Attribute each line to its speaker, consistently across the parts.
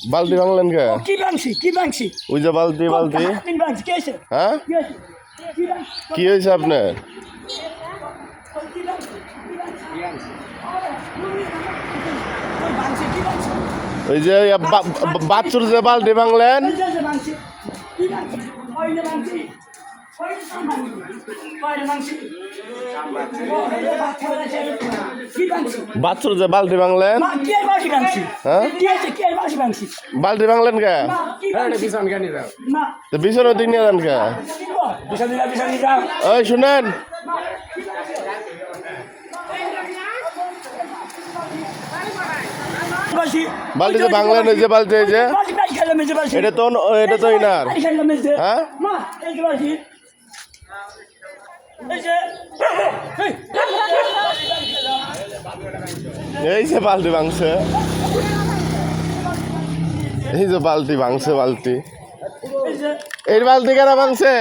Speaker 1: বালতি ভাঙলেন কে?
Speaker 2: কি ভাঙছি
Speaker 1: ওই যে বালতি হ্যাঁ কি হয়েছে আপনার? ওই যে বাচ্চুর যে বালতি ভাঙলেন বাচ্চুর যে বালতি ভাঙলেন হ্যাঁ বালতি ভাঙলেন কে? বিছানো দিক নিয়ে যান কে? ওই শুনেন বালতি যে ভাঙলেন ওই যে বালতি এই যে এটা তো ইনার হ্যাঁ এই যে বালতি ভাঙছে এই যে বালতি ভাঙছে বালতি এই বালতি কেন ভাঙছে?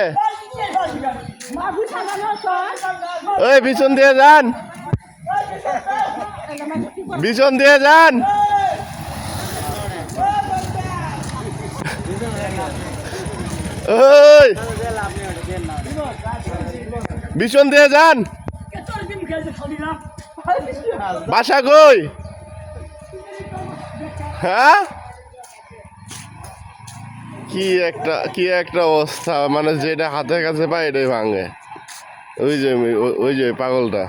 Speaker 1: ওই পিছন দিয়ে যান পিছন দিয়ে যান ওই পিছন দিয়ে যান বাসা কই হ্যাঁ কি একটা অবস্থা মানে যেটা হাতের কাছে পায় এটাই ভাঙে ওই যে পাগলটা